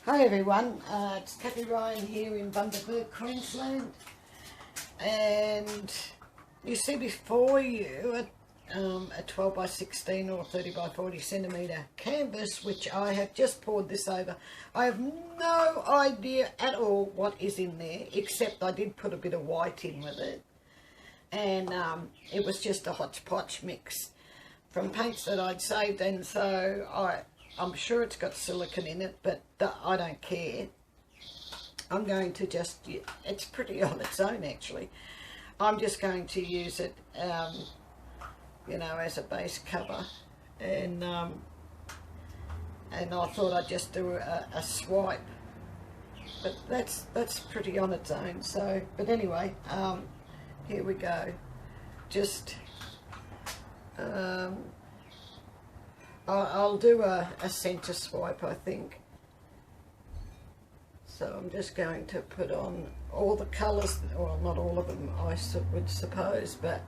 Hi everyone, it's Kathie Ryan here in Bundaberg, Queensland, and you see before you a 12 by 16 or 30 by 40 centimetre canvas, which I have just poured this over. I have no idea at all what is in there, except I did put a bit of white in with it, and it was just a hodgepodge mix from paints that I'd saved, and so I'm sure it's got silicone in it, but I don't care. I'm going to just, it's pretty on its own actually. I'm just going to use it, you know, as a base cover, and I thought I'd just do a swipe, but that's pretty on its own. So, but anyway, here we go. Just I'll do a centre swipe, I think. So I'm just going to put on all the colours, well, not all of them I would suppose, but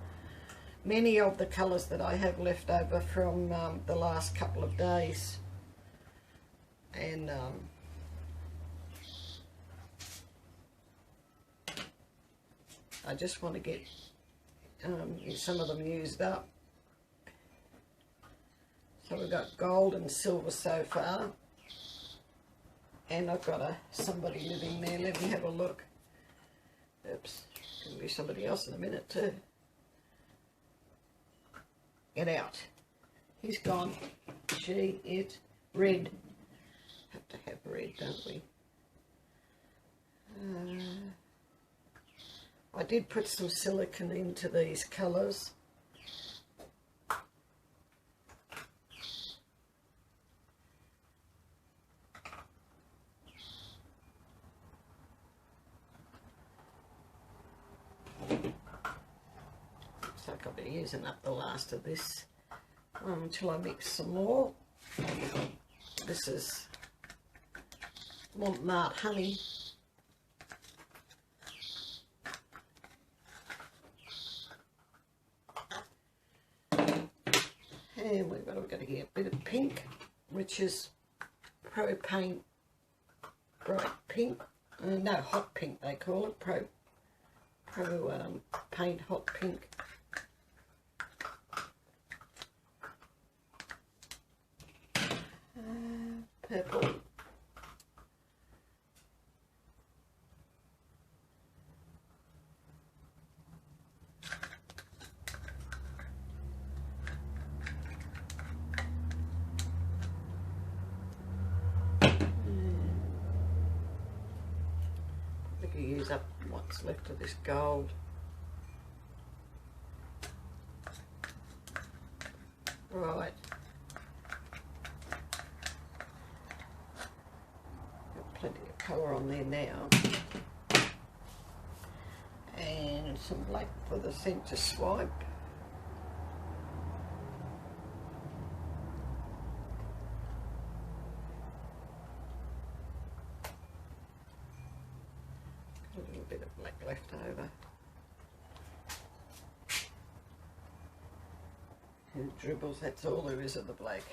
many of the colours that I have left over from the last couple of days. And I just want to get some of them used up. So we've got gold and silver so far, and I've got somebody living there. Let me have a look. Oops, there'll be somebody else in a minute too. Get out. He's gone. She, it, red. Have to have red, don't we? I did put some silicone into these colours. I'll be using up the last of this until I mix some more. This is Montmartre honey. And we've got to get a bit of pink, which is Pro Paint Bright Pink. No, Hot Pink they call it. Pro Paint Hot Pink. Purple. I could use up what's left of this gold. Right. Plenty of colour on there now, and some black for the centre swipe. A little bit of black left over. And dribbles, that's all there is of the black.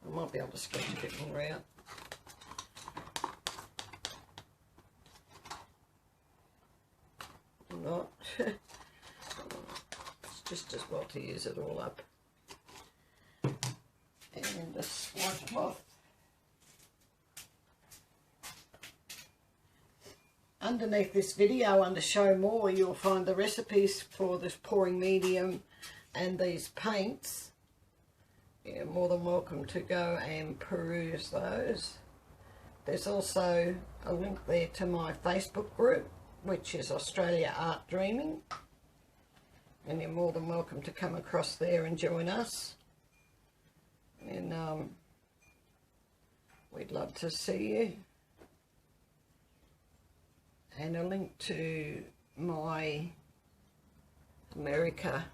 I might be able to sketch a bit more out. Not. It's just as well to use it all up. And a swatch cloth. Underneath this video, under show more, you'll find the recipes for this pouring medium and these paints. You're more than welcome to go and peruse those. There's also a link there to my Facebook group, which is Australia Art Dreaming, and you're more than welcome to come across there and join us, and we'd love to see you. And a link to my America,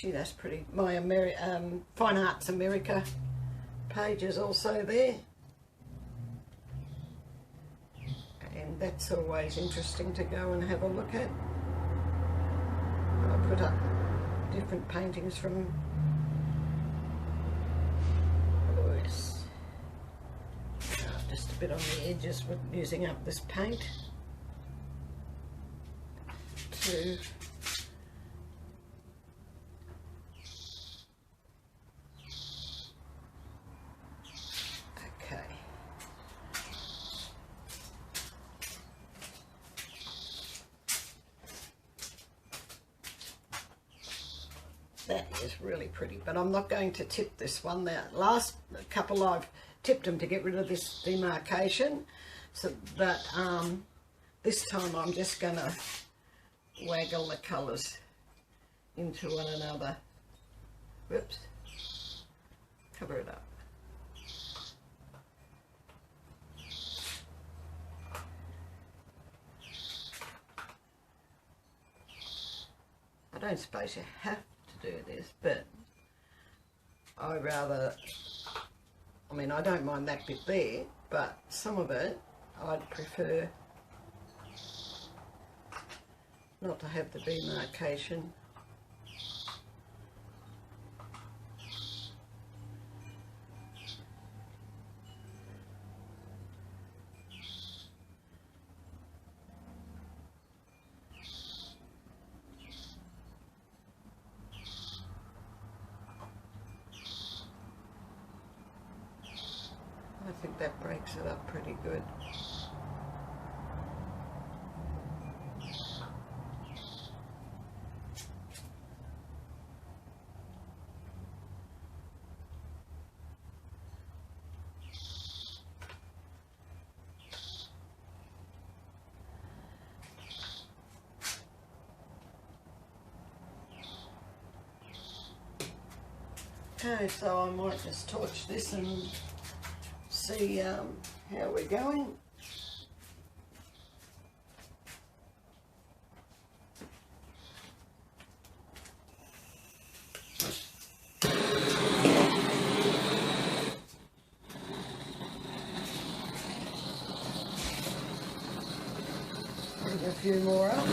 that's pretty, my Fine Arts America page is also there. And that's always interesting to go and have a look at. I put up different paintings from, oh yes, bit on the edges with using up this paint to that is really pretty, but I'm not going to tip this one. The last couple I've tipped them to get rid of this demarcation, so that this time I'm just going to waggle the colours into one another. Whoops, cover it up. I don't suppose you have to do this, but I mean, I don't mind that bit there, but some of it I'd prefer not to have the demarcation. I think that breaks it up pretty good. Okay, so I might just torch this and see how we're going. Bring a few more up.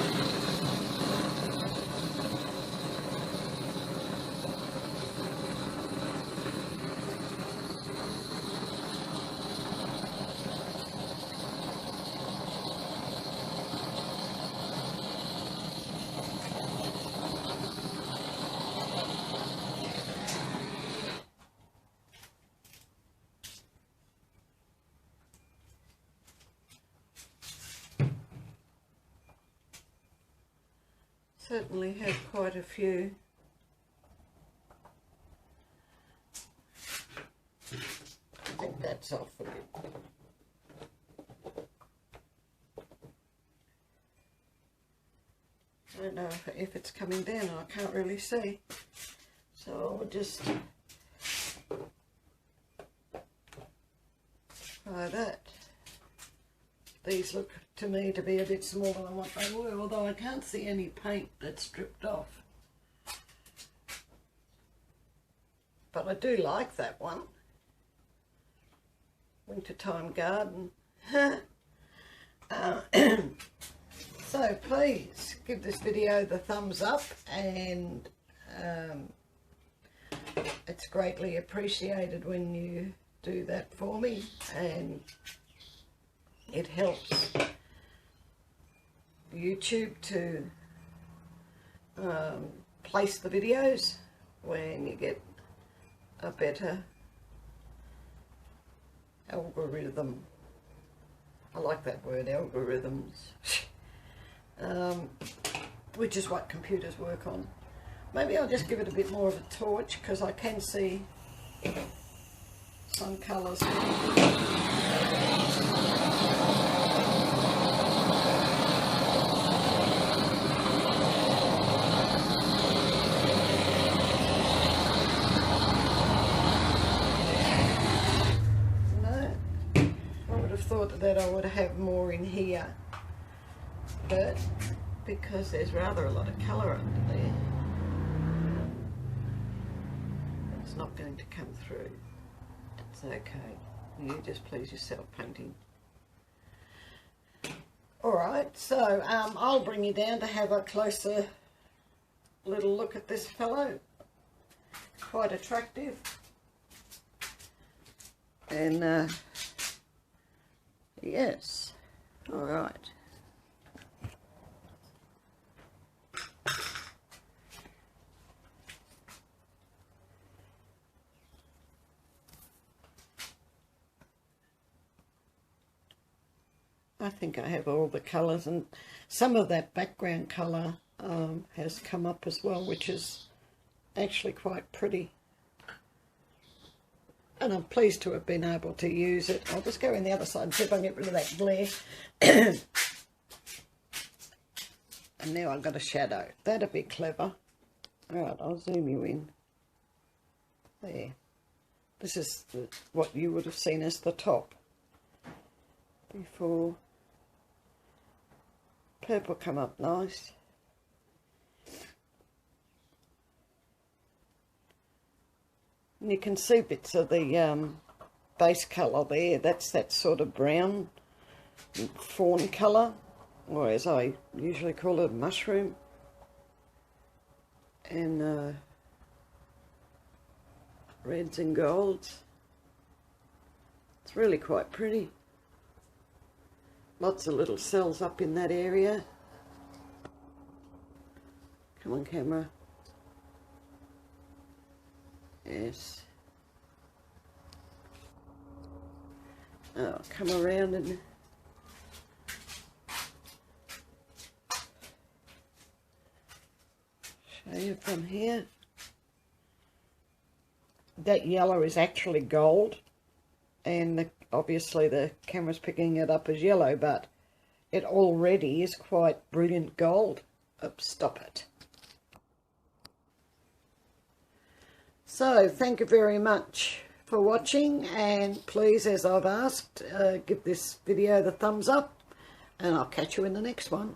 Certainly have quite a few. I think that's off a bit. I don't know if it's coming down, I can't really see. So I'll just try that. These look to me to be a bit smaller than what they were, although I can't see any paint that's stripped off. But I do like that one. Wintertime Garden. So please give this video the thumbs up, and it's greatly appreciated when you do that for me, and it helps YouTube to place the videos when you get a better algorithm. I like that word, algorithms, which is what computers work on. Maybe I'll just give it a bit more of a torch, because I can see some colours. Thought that I would have more in here, but because there's rather a lot of colour under there, it's not going to come through. It's okay, you just please yourself painting. Alright, so I'll bring you down to have a closer little look at this fellow. Quite attractive, and Yes. All right. I think I have all the colours, and some of that background colour has come up as well, which is actually quite pretty. And I'm pleased to have been able to use it. I'll just go in the other side and see if I can get rid of that glare. And now I've got a shadow. That'd be clever. Alright, I'll zoom you in. There. This is what you would have seen as the top before. Purple come up nice. And you can see bits of the base colour there. That's that sort of brown fawn colour, or as I usually call it, mushroom. And reds and golds. It's really quite pretty. Lots of little cells up in that area. Come on, camera. Yes. Oh, come around and show you from here. That yellow is actually gold, and obviously the camera's picking it up as yellow, but it already is quite brilliant gold. Oops, stop it. So, thank you very much for watching, and please, as I've asked, give this video the thumbs up, and I'll catch you in the next one.